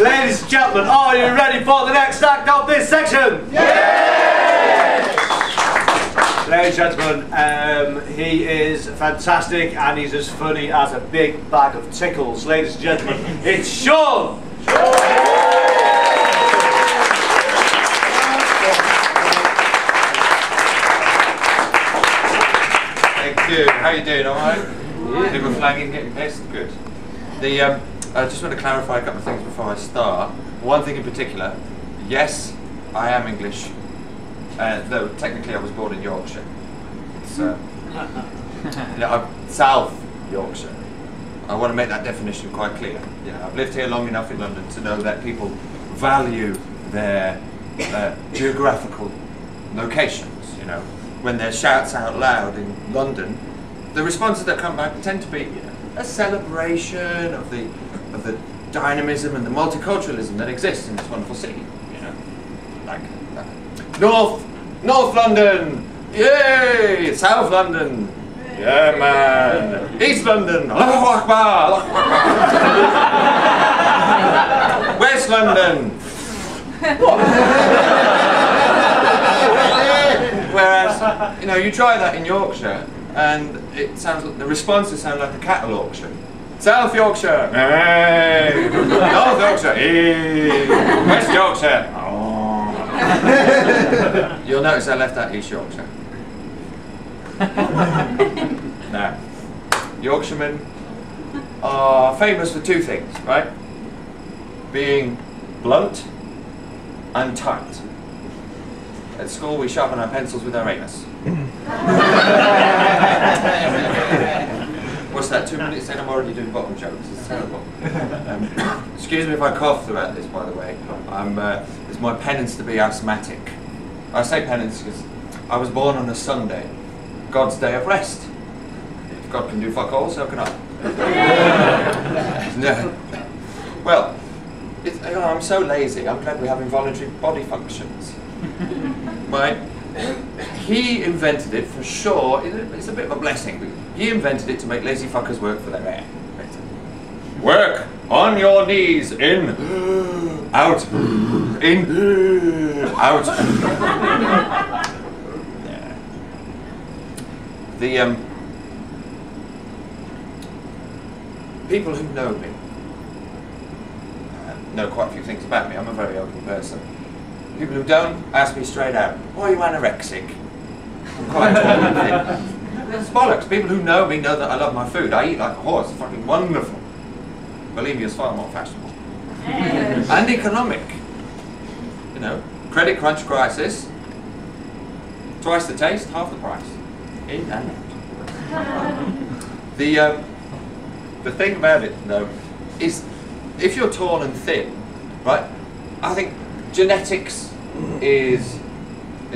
Ladies and gentlemen, are you ready for the next act of this section? Yes! Ladies and gentlemen, he is fantastic and he's as funny as a big bag of tickles. Ladies and gentlemen, it's Shaun! Thank you. How are you doing? All right? Yeah. People flagging, getting pissed? Good. I just want to clarify a couple of things before I start. One thing in particular, yes, I am English, though technically I was born in Yorkshire. It's I'm South Yorkshire. I want to make that definition quite clear. Yeah, I've lived here long enough in London to know that people value their geographical locations. You know, when there's shouts out loud in London, the responses that come back tend to be a celebration of the dynamism and the multiculturalism that exists in this wonderful city. You know, like North London, yay! South London, yeah man. East London, Allahu Akbar, Allahu Akbar. West London. Whereas, you know, you try that in Yorkshire, and it sounds like the responses sound like a cattle auction. South Yorkshire, hey. North Yorkshire, hey. West Yorkshire. Oh. You'll notice I left out East Yorkshire. Now, Yorkshiremen are famous for two things, right? Being blunt and tight. At school, we sharpen our pencils with our anus. What's that, 2 minutes in? I'm already doing bottom jokes. It's terrible. Excuse me if I cough throughout this, by the way. It's my penance to be asthmatic. I say penance because I was born on a Sunday, God's day of rest. If God can do fuck all, so can I. No. Well, I'm so lazy. I'm glad we have involuntary body functions. Right? He invented it for sure. It's a bit of a blessing. He invented it to make lazy fuckers work for their air. Work on your knees. In, out, in, out. Yeah. The people who know me know quite a few things about me. I'm a very open person. People who don't ask me straight out, "Oh, are you anorexic?" I'm quite tall and thin. It's bollocks. People who know me know that I love my food. I eat like a horse. It's fucking wonderful. Believe me, it's far more fashionable. And economic. You know, credit crunch crisis. Twice the taste, half the price. In and out. The thing about it, though, is if you're tall and thin, right, I think genetics is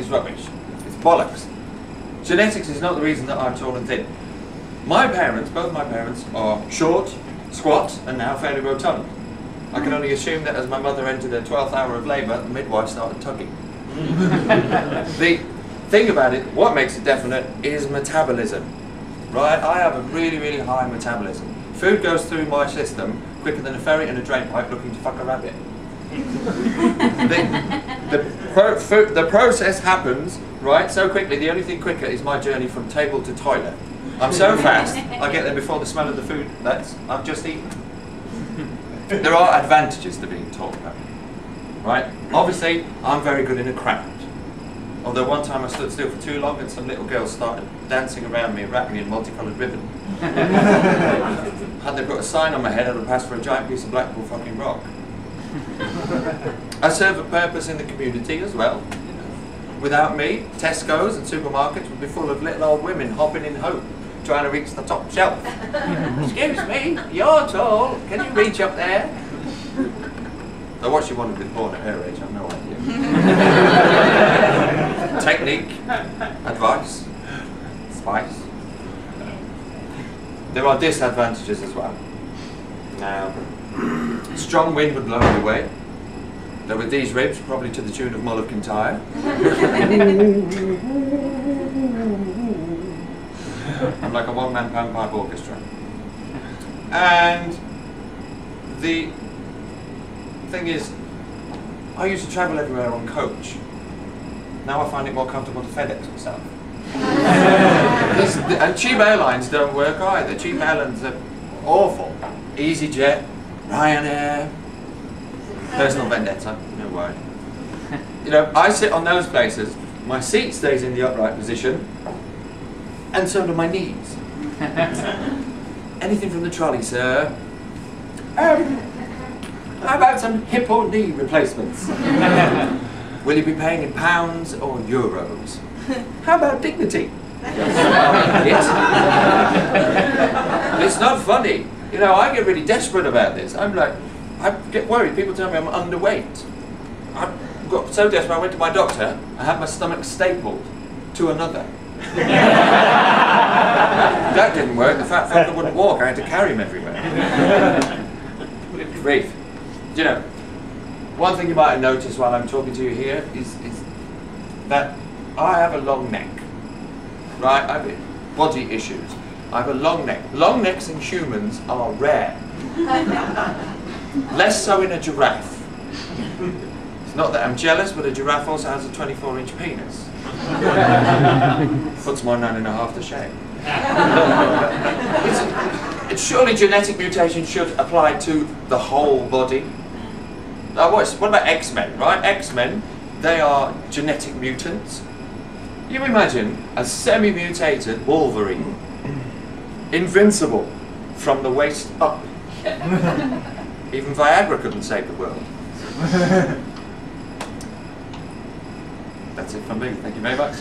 rubbish. It's bollocks. Genetics is not the reason that I'm tall and thin. My parents, both my parents, are short, squat, and now fairly rotund. I can only assume that as my mother entered her 12th hour of labour, the midwife started tugging. The thing about it, what makes it definite, is metabolism. Right? I have a really, really high metabolism. Food goes through my system quicker than a ferret in a drain pipe looking to fuck a rabbit. The process happens, right, so quickly. The only thing quicker is my journey from table to toilet. I'm so fast, I get there before the smell of the food that I've just eaten. There are advantages to being tall, right? Obviously, I'm very good in a crowd. Although one time I stood still for too long and some little girls started dancing around me and wrapped me in multicoloured ribbon. Had they put a sign on my head, I would have passed for a giant piece of Blackpool fucking rock. I serve a purpose in the community as well. Without me, Tesco's and supermarkets would be full of little old women hopping in hope, trying to reach the top shelf. Excuse me, you're tall, can you reach up there? So what she wanted with porn at her age, I've no idea. Technique, advice, spice. There are disadvantages as well. Now, strong wind would blow me away. Though with these ribs, probably to the tune of Mull of Kintyre. I'm like a one-man panpipe orchestra. And thing is, I used to travel everywhere on coach. Now I find it more comfortable to FedEx myself. And cheap airlines don't work either. Cheap airlines are awful. EasyJet, Ryanair, personal vendetta, no worry. You know, I sit on those places, my seat stays in the upright position, and so do my knees. Anything from the trolley, sir? How about some hip or knee replacements? Will you be paying in pounds or euros? How about dignity? It's not funny. You know, I get really desperate about this. I'm like, I get worried. People tell me I'm underweight. I got so desperate I went to my doctor. I had my stomach stapled to another. That didn't work. The fat fucker wouldn't walk. I had to carry him everywhere. Grief. You know, one thing you might have noticed while I'm talking to you here is that I have a long neck. Right? I have body issues. I have a long neck. Long necks in humans are rare. Less so in a giraffe. It's not that I'm jealous, but a giraffe also has a 24-inch penis. Puts my 9.5 to shame. It's surely genetic mutation should apply to the whole body. Now what about X-Men, right? X-Men, they are genetic mutants. You imagine a semi-mutated Wolverine, invincible from the waist up. Even Viagra couldn't save the world. That's it from me. Thank you very much.